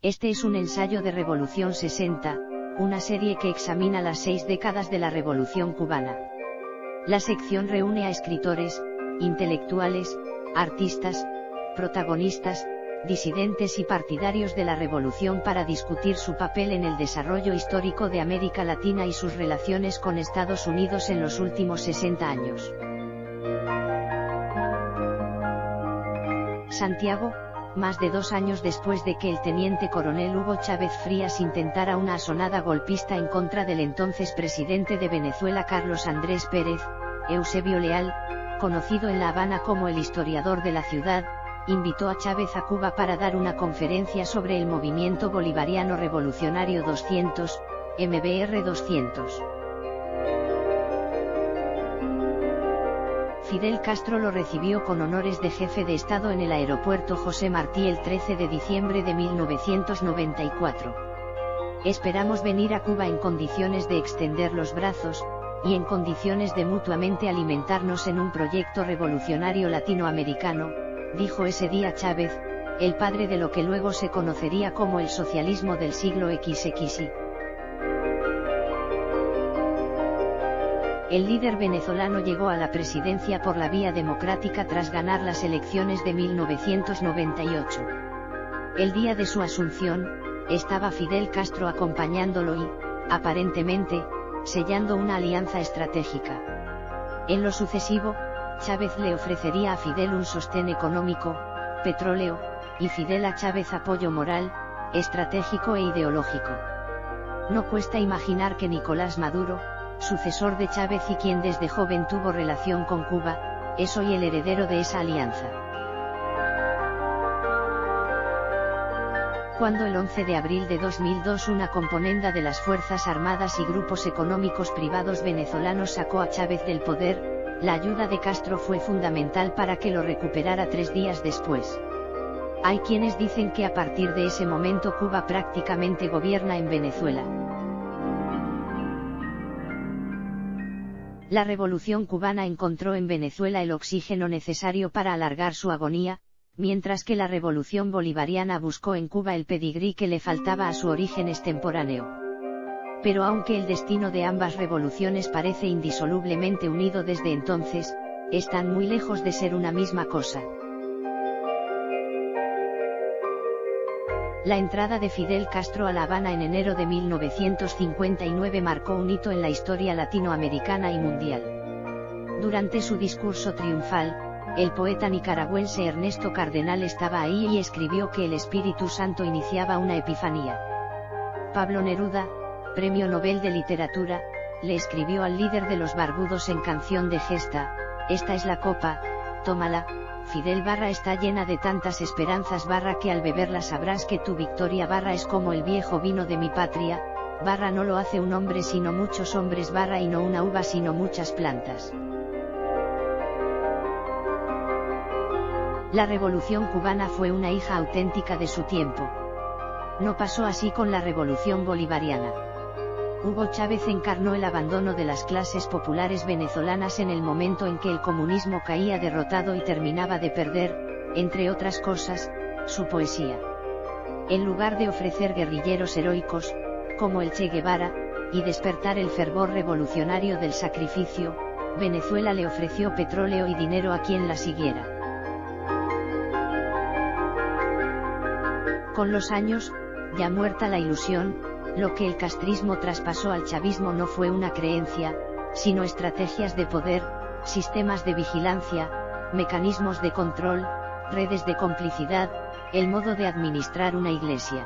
Este es un ensayo de Revolución 60, una serie que examina las 6 décadas de la Revolución cubana. La sección reúne a escritores, intelectuales, artistas, protagonistas, disidentes y partidarios de la Revolución para discutir su papel en el desarrollo histórico de América Latina y sus relaciones con Estados Unidos en los últimos 60 años. Santiago, más de 2 años después de que el teniente coronel Hugo Chávez Frías intentara una asonada golpista en contra del entonces presidente de Venezuela Carlos Andrés Pérez, Eusebio Leal, conocido en La Habana como el historiador de la ciudad, invitó a Chávez a Cuba para dar una conferencia sobre el movimiento bolivariano revolucionario 200, MBR 200. Fidel Castro lo recibió con honores de jefe de Estado en el aeropuerto José Martí el 13 de diciembre de 1994. Esperamos venir a Cuba en condiciones de extender los brazos, y en condiciones de mutuamente alimentarnos en un proyecto revolucionario latinoamericano, dijo ese día Chávez, el padre de lo que luego se conocería como el socialismo del siglo XXI. El líder venezolano llegó a la presidencia por la vía democrática tras ganar las elecciones de 1998. El día de su asunción, estaba Fidel Castro acompañándolo y, aparentemente, sellando una alianza estratégica. En lo sucesivo, Chávez le ofrecería a Fidel un sostén económico, petróleo, y Fidel a Chávez apoyo moral, estratégico e ideológico. No cuesta imaginar que Nicolás Maduro, sucesor de Chávez y quien desde joven tuvo relación con Cuba, es hoy el heredero de esa alianza. Cuando el 11 de abril de 2002 una componenda de las Fuerzas Armadas y grupos económicos privados venezolanos sacó a Chávez del poder, la ayuda de Castro fue fundamental para que lo recuperara 3 días después. Hay quienes dicen que a partir de ese momento Cuba prácticamente gobierna en Venezuela. La Revolución cubana encontró en Venezuela el oxígeno necesario para alargar su agonía, mientras que la Revolución bolivariana buscó en Cuba el pedigrí que le faltaba a su origen extemporáneo. Pero aunque el destino de ambas revoluciones parece indisolublemente unido desde entonces, están muy lejos de ser una misma cosa. La entrada de Fidel Castro a La Habana en enero de 1959 marcó un hito en la historia latinoamericana y mundial. Durante su discurso triunfal, el poeta nicaragüense Ernesto Cardenal estaba ahí y escribió que el Espíritu Santo iniciaba una epifanía. Pablo Neruda, Premio Nobel de Literatura, le escribió al líder de los barbudos en Canción de Gesta: esta es la copa, tómala. Fidel _ está llena de tantas esperanzas _ que al beberla sabrás que tu victoria _ es como el viejo vino de mi patria, _ no lo hace un hombre sino muchos hombres _ y no una uva sino muchas plantas. La Revolución cubana fue una hija auténtica de su tiempo. No pasó así con la Revolución bolivariana. Hugo Chávez encarnó el abandono de las clases populares venezolanas en el momento en que el comunismo caía derrotado y terminaba de perder, entre otras cosas, su poesía. En lugar de ofrecer guerrilleros heroicos, como el Che Guevara, y despertar el fervor revolucionario del sacrificio, Venezuela le ofreció petróleo y dinero a quien la siguiera. Con los años, ya muerta la ilusión, lo que el castrismo traspasó al chavismo no fue una creencia, sino estrategias de poder, sistemas de vigilancia, mecanismos de control, redes de complicidad, el modo de administrar una iglesia.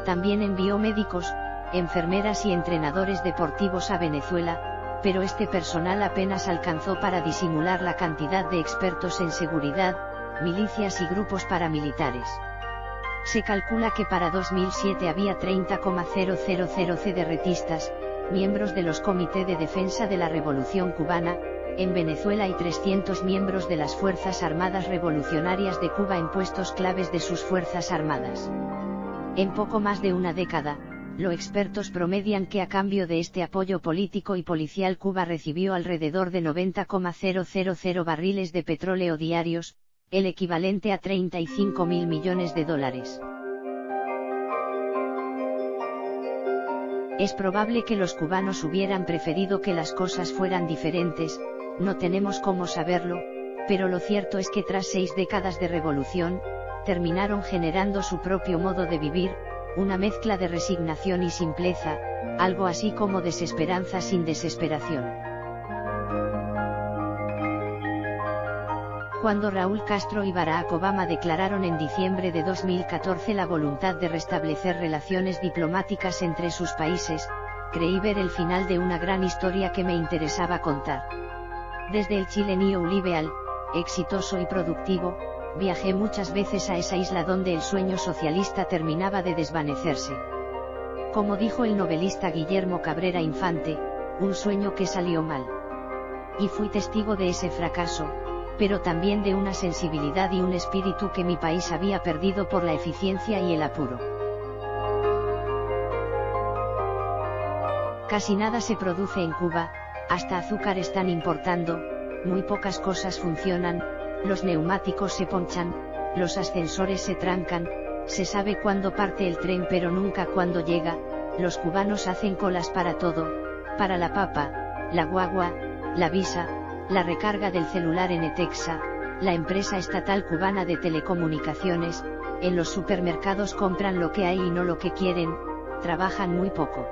También envió médicos, enfermeras y entrenadores deportivos a Venezuela, pero este personal apenas alcanzó para disimular la cantidad de expertos en seguridad, milicias y grupos paramilitares. Se calcula que para 2007 había 30,000 cederetistas, miembros de los Comités de Defensa de la Revolución Cubana, en Venezuela y 300 miembros de las Fuerzas Armadas Revolucionarias de Cuba en puestos claves de sus Fuerzas Armadas. En poco más de una década, los expertos promedian que a cambio de este apoyo político y policial Cuba recibió alrededor de 90,000 barriles de petróleo diarios, el equivalente a 35.000 millones de dólares. Es probable que los cubanos hubieran preferido que las cosas fueran diferentes, no tenemos cómo saberlo, pero lo cierto es que tras 6 décadas de revolución, terminaron generando su propio modo de vivir, una mezcla de resignación y simpleza, algo así como desesperanza sin desesperación. Cuando Raúl Castro y Barack Obama declararon en diciembre de 2014 la voluntad de restablecer relaciones diplomáticas entre sus países, creí ver el final de una gran historia que me interesaba contar. Desde el Chile neoliberal, exitoso y productivo, viajé muchas veces a esa isla donde el sueño socialista terminaba de desvanecerse. Como dijo el novelista Guillermo Cabrera Infante, un sueño que salió mal. Y fui testigo de ese fracaso, pero también de una sensibilidad y un espíritu que mi país había perdido por la eficiencia y el apuro. Casi nada se produce en Cuba, hasta azúcar están importando, muy pocas cosas funcionan, los neumáticos se ponchan, los ascensores se trancan, se sabe cuándo parte el tren pero nunca cuándo llega, los cubanos hacen colas para todo, para la papa, la guagua, la visa, la recarga del celular en Etexa, la empresa estatal cubana de telecomunicaciones, en los supermercados compran lo que hay y no lo que quieren, trabajan muy poco.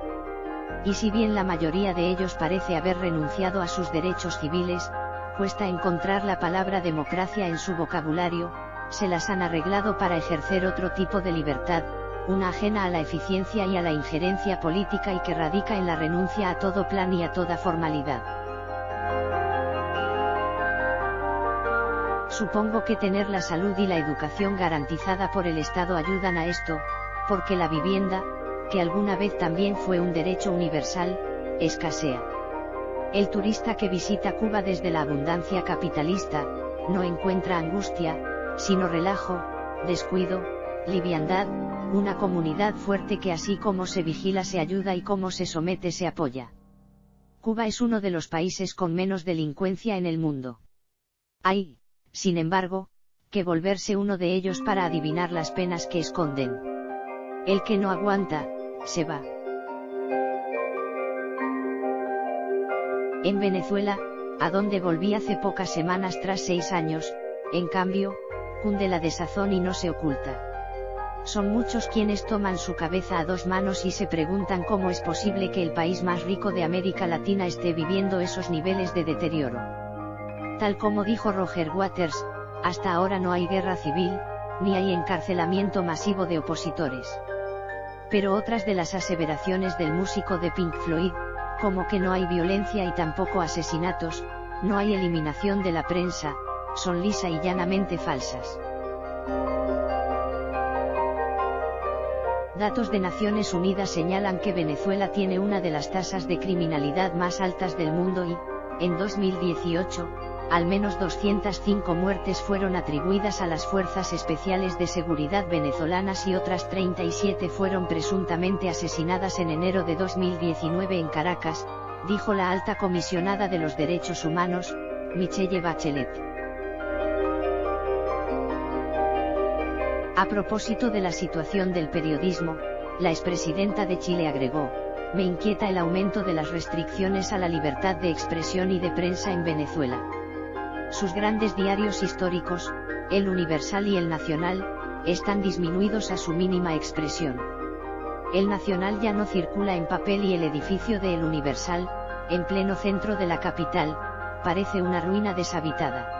Y si bien la mayoría de ellos parece haber renunciado a sus derechos civiles, cuesta encontrar la palabra democracia en su vocabulario, se las han arreglado para ejercer otro tipo de libertad, una ajena a la eficiencia y a la injerencia política y que radica en la renuncia a todo plan y a toda formalidad. Supongo que tener la salud y la educación garantizada por el Estado ayudan a esto, porque la vivienda, que alguna vez también fue un derecho universal, escasea. El turista que visita Cuba desde la abundancia capitalista, no encuentra angustia, sino relajo, descuido, liviandad, una comunidad fuerte que así como se vigila se ayuda y como se somete se apoya. Cuba es uno de los países con menos delincuencia en el mundo. Hay, sin embargo, que volverse uno de ellos para adivinar las penas que esconden. El que no aguanta, se va. En Venezuela, a donde volví hace pocas semanas tras 6 años, en cambio, cunde la desazón y no se oculta. Son muchos quienes toman su cabeza a 2 manos y se preguntan cómo es posible que el país más rico de América Latina esté viviendo esos niveles de deterioro. Tal como dijo Roger Waters, hasta ahora no hay guerra civil, ni hay encarcelamiento masivo de opositores. Pero otras de las aseveraciones del músico de Pink Floyd, como que no hay violencia y tampoco asesinatos, no hay eliminación de la prensa, son lisa y llanamente falsas. Datos de Naciones Unidas señalan que Venezuela tiene una de las tasas de criminalidad más altas del mundo y, en 2018, al menos 205 muertes fueron atribuidas a las Fuerzas Especiales de Seguridad venezolanas y otras 37 fueron presuntamente asesinadas en enero de 2019 en Caracas, dijo la alta comisionada de los derechos humanos, Michelle Bachelet. A propósito de la situación del periodismo, la expresidenta de Chile agregó: "Me inquieta el aumento de las restricciones a la libertad de expresión y de prensa en Venezuela". Sus grandes diarios históricos, El Universal y El Nacional, están disminuidos a su mínima expresión. El Nacional ya no circula en papel y el edificio de El Universal, en pleno centro de la capital, parece una ruina deshabitada.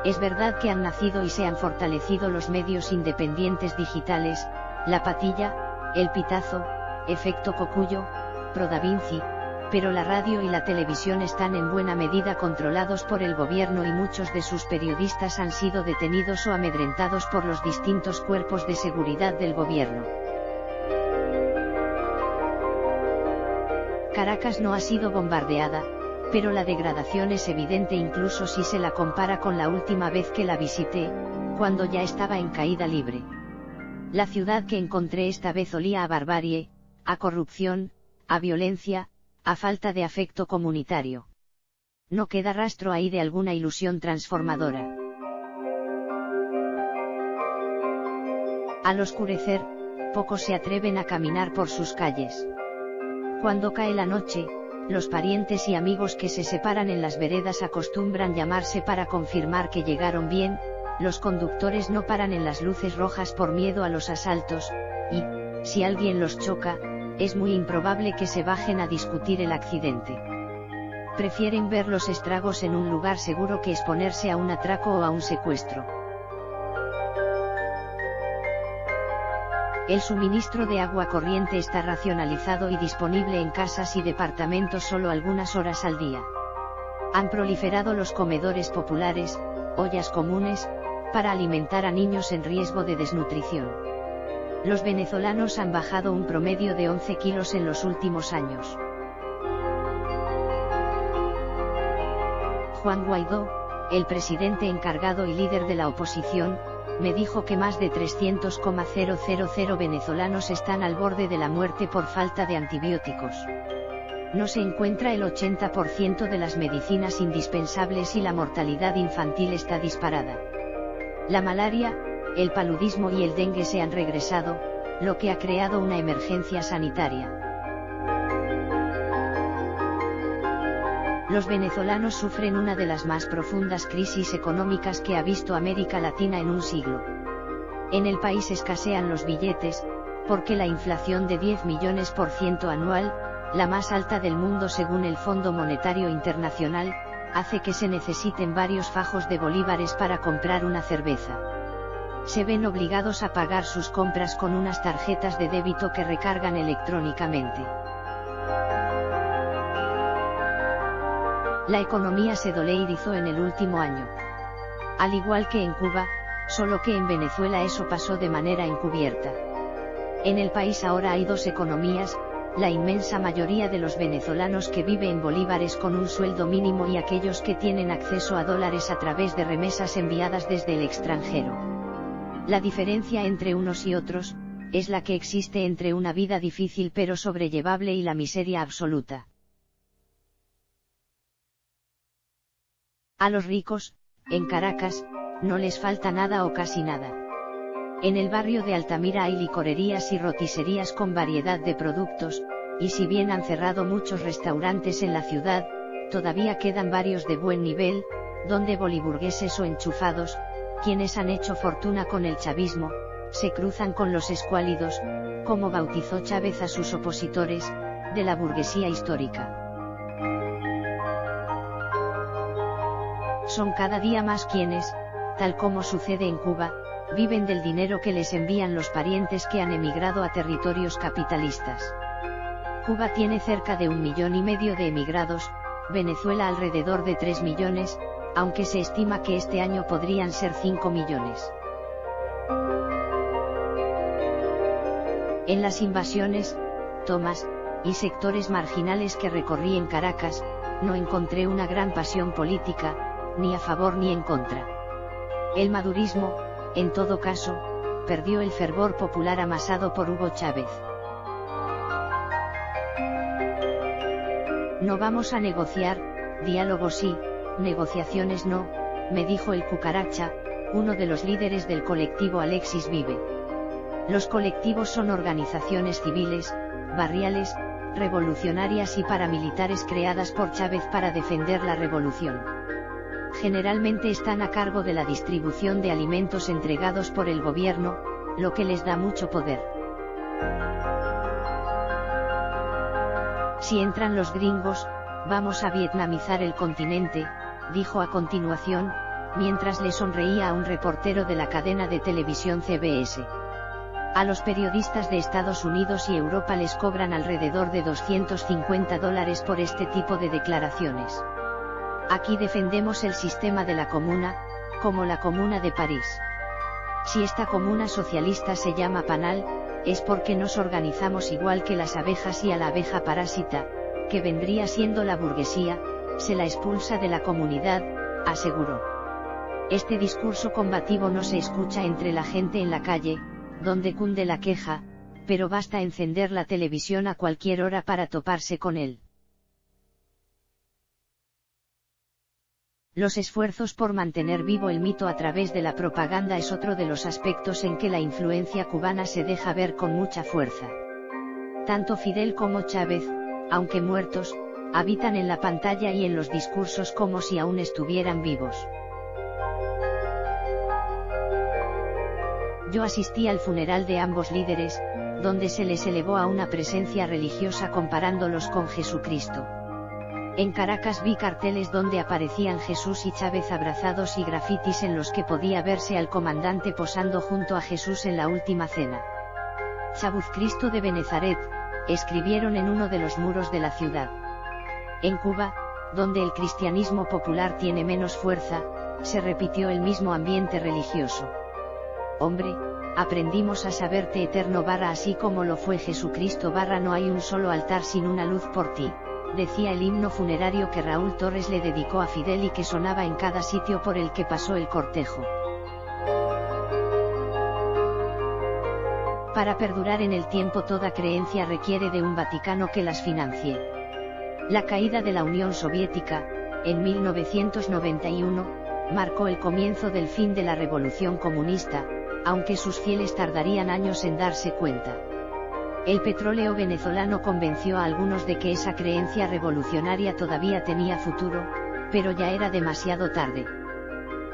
Es verdad que han nacido y se han fortalecido los medios independientes digitales, La Patilla, El Pitazo, Efecto Cocuyo, Pro Da Vinci, pero la radio y la televisión están en buena medida controlados por el gobierno y muchos de sus periodistas han sido detenidos o amedrentados por los distintos cuerpos de seguridad del gobierno. Caracas no ha sido bombardeada, pero la degradación es evidente incluso si se la compara con la última vez que la visité, cuando ya estaba en caída libre. La ciudad que encontré esta vez olía a barbarie, a corrupción, a violencia, a falta de afecto comunitario. no queda rastro ahí de alguna ilusión transformadora. Al oscurecer, pocos se atreven a caminar por sus calles. Cuando cae la noche, los parientes y amigos que se separan en las veredas acostumbran llamarse para confirmar que llegaron bien, los conductores no paran en las luces rojas por miedo a los asaltos, y, si alguien los choca, es muy improbable que se bajen a discutir el accidente. Prefieren ver los estragos en un lugar seguro que exponerse a un atraco o a un secuestro. El suministro de agua corriente está racionalizado y disponible en casas y departamentos solo algunas horas al día. Han proliferado los comedores populares, ollas comunes, para alimentar a niños en riesgo de desnutrición. Los venezolanos han bajado un promedio de 11 kilos en los últimos años. Juan Guaidó, el presidente encargado y líder de la oposición, me dijo que más de 300,000 venezolanos están al borde de la muerte por falta de antibióticos. No se encuentra el 80% de las medicinas indispensables y la mortalidad infantil está disparada. La malaria, el paludismo y el dengue se han regresado, lo que ha creado una emergencia sanitaria. Los venezolanos sufren una de las más profundas crisis económicas que ha visto América Latina en un siglo. En el país escasean los billetes, porque la inflación de 10 millones % anual, la más alta del mundo según el Fondo Monetario Internacional, hace que se necesiten varios fajos de bolívares para comprar una cerveza. Se ven obligados a pagar sus compras con unas tarjetas de débito que recargan electrónicamente. La economía se doleirizó en el último año. Al igual que en Cuba, solo que en Venezuela eso pasó de manera encubierta. En el país ahora hay dos economías, la inmensa mayoría de los venezolanos que vive en bolívares con un sueldo mínimo y aquellos que tienen acceso a dólares a través de remesas enviadas desde el extranjero. La diferencia entre unos y otros, es la que existe entre una vida difícil pero sobrellevable y la miseria absoluta. A los ricos, en Caracas, no les falta nada o casi nada. En el barrio de Altamira hay licorerías y roticerías con variedad de productos, y si bien han cerrado muchos restaurantes en la ciudad, todavía quedan varios de buen nivel, donde boliburgueses o enchufados, quienes han hecho fortuna con el chavismo, se cruzan con los escuálidos, como bautizó Chávez a sus opositores, de la burguesía histórica. Son cada día más quienes, tal como sucede en Cuba, viven del dinero que les envían los parientes que han emigrado a territorios capitalistas. Cuba tiene cerca de 1,5 millones de emigrados, Venezuela alrededor de 3 millones, aunque se estima que este año podrían ser 5 millones. En las invasiones, tomas, y sectores marginales que recorrí en Caracas, no encontré una gran pasión política, ni a favor ni en contra. El madurismo, en todo caso, perdió el fervor popular amasado por Hugo Chávez. No vamos a negociar, diálogo sí, negociaciones no, me dijo el Cucaracha, uno de los líderes del colectivo Alexis Vive. Los colectivos son organizaciones civiles, barriales, revolucionarias y paramilitares creadas por Chávez para defender la revolución. Generalmente están a cargo de la distribución de alimentos entregados por el gobierno, lo que les da mucho poder. Si entran los gringos, vamos a vietnamizar el continente, dijo a continuación, mientras le sonreía a un reportero de la cadena de televisión CBS. A los periodistas de Estados Unidos y Europa les cobran alrededor de $250 por este tipo de declaraciones. Aquí defendemos el sistema de la comuna, como la Comuna de París. Si esta comuna socialista se llama Panal, es porque nos organizamos igual que las abejas y a la abeja parásita, que vendría siendo la burguesía, se la expulsa de la comunidad, aseguró. Este discurso combativo no se escucha entre la gente en la calle, donde cunde la queja, pero basta encender la televisión a cualquier hora para toparse con él. Los esfuerzos por mantener vivo el mito a través de la propaganda es otro de los aspectos en que la influencia cubana se deja ver con mucha fuerza. Tanto Fidel como Chávez, aunque muertos, habitan en la pantalla y en los discursos como si aún estuvieran vivos. Yo asistí al funeral de ambos líderes, donde se les elevó a una presencia religiosa comparándolos con Jesucristo. En Caracas vi carteles donde aparecían Jesús y Chávez abrazados y grafitis en los que podía verse al comandante posando junto a Jesús en la última cena. Chavuz Cristo de Benezaret, escribieron en uno de los muros de la ciudad. En Cuba, donde el cristianismo popular tiene menos fuerza, se repitió el mismo ambiente religioso. Hombre, aprendimos a saberte eterno así como lo fue Jesucristo no hay un solo altar sin una luz por ti, decía el himno funerario que Raúl Torres le dedicó a Fidel y que sonaba en cada sitio por el que pasó el cortejo. Para perdurar en el tiempo toda creencia requiere de un Vaticano que las financie. La caída de la Unión Soviética, en 1991, marcó el comienzo del fin de la revolución comunista, aunque sus fieles tardarían años en darse cuenta. El petróleo venezolano convenció a algunos de que esa creencia revolucionaria todavía tenía futuro, pero ya era demasiado tarde.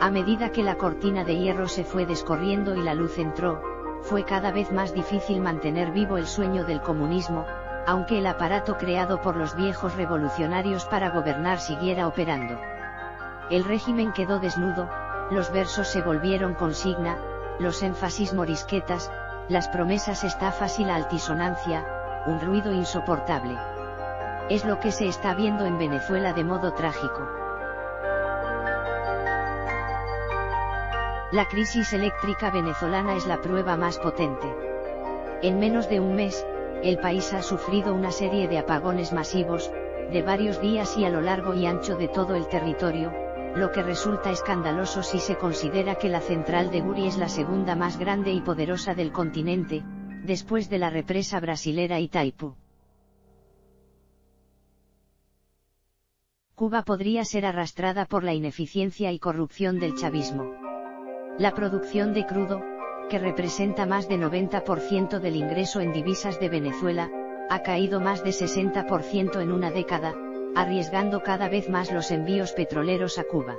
A medida que la cortina de hierro se fue descorriendo y la luz entró, fue cada vez más difícil mantener vivo el sueño del comunismo, aunque el aparato creado por los viejos revolucionarios para gobernar siguiera operando. El régimen quedó desnudo, los versos se volvieron consigna, los énfasis morisquetas, las promesas estafas y la altisonancia, un ruido insoportable. Es lo que se está viendo en Venezuela de modo trágico. La crisis eléctrica venezolana es la prueba más potente. En menos de un mes, el país ha sufrido una serie de apagones masivos, de varios días y a lo largo y ancho de todo el territorio, lo que resulta escandaloso si se considera que la central de Guri es la segunda más grande y poderosa del continente, después de la represa brasilera Itaipu. Cuba podría ser arrastrada por la ineficiencia y corrupción del chavismo. La producción de crudo, que representa más de 90% del ingreso en divisas de Venezuela, ha caído más de 60% en una década, arriesgando cada vez más los envíos petroleros a Cuba.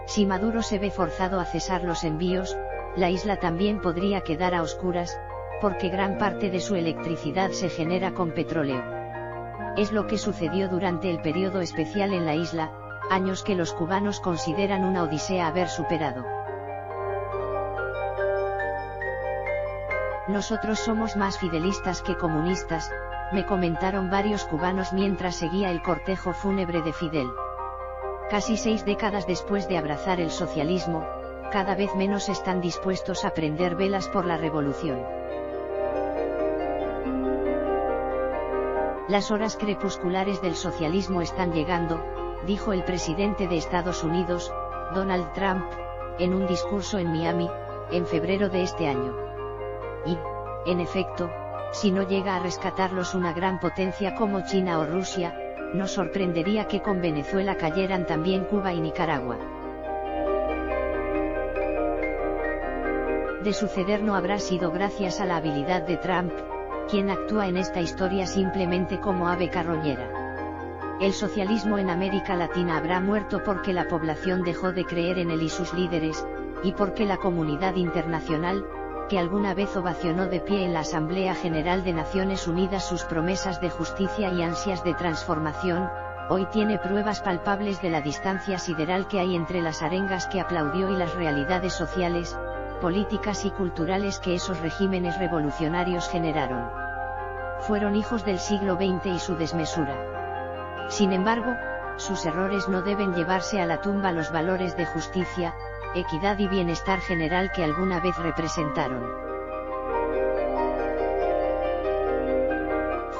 Si Maduro se ve forzado a cesar los envíos, la isla también podría quedar a oscuras, porque gran parte de su electricidad se genera con petróleo. Es lo que sucedió durante el periodo especial en la isla, años que los cubanos consideran una odisea haber superado. Nosotros somos más fidelistas que comunistas, me comentaron varios cubanos mientras seguía el cortejo fúnebre de Fidel. Casi 6 décadas después de abrazar el socialismo, cada vez menos están dispuestos a prender velas por la revolución. Las horas crepusculares del socialismo están llegando, dijo el presidente de Estados Unidos, Donald Trump, en un discurso en Miami, en febrero de este año. Y, en efecto, si no llega a rescatarlos una gran potencia como China o Rusia, no sorprendería que con Venezuela cayeran también Cuba y Nicaragua. De suceder no habrá sido gracias a la habilidad de Trump, quien actúa en esta historia simplemente como ave carroñera. El socialismo en América Latina habrá muerto porque la población dejó de creer en él y sus líderes, y porque la comunidad internacional, que alguna vez ovacionó de pie en la Asamblea General de Naciones Unidas sus promesas de justicia y ansias de transformación, hoy tiene pruebas palpables de la distancia sideral que hay entre las arengas que aplaudió y las realidades sociales, políticas y culturales que esos regímenes revolucionarios generaron. Fueron hijos del siglo XX y su desmesura. Sin embargo, sus errores no deben llevarse a la tumba los valores de justicia, equidad y bienestar general que alguna vez representaron.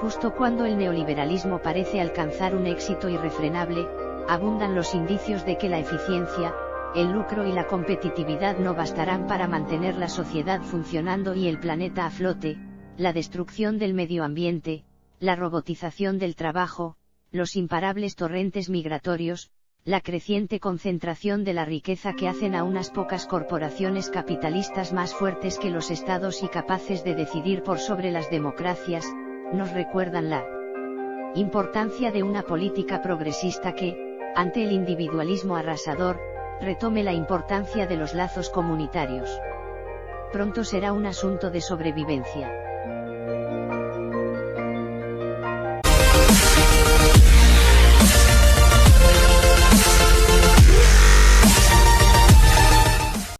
Justo cuando el neoliberalismo parece alcanzar un éxito irrefrenable, abundan los indicios de que la eficiencia, el lucro y la competitividad no bastarán para mantener la sociedad funcionando y el planeta a flote, la destrucción del medio ambiente, la robotización del trabajo, los imparables torrentes migratorios, la creciente concentración de la riqueza que hacen a unas pocas corporaciones capitalistas más fuertes que los estados y capaces de decidir por sobre las democracias, nos recuerdan la importancia de una política progresista que, ante el individualismo arrasador, retome la importancia de los lazos comunitarios. Pronto será un asunto de sobrevivencia.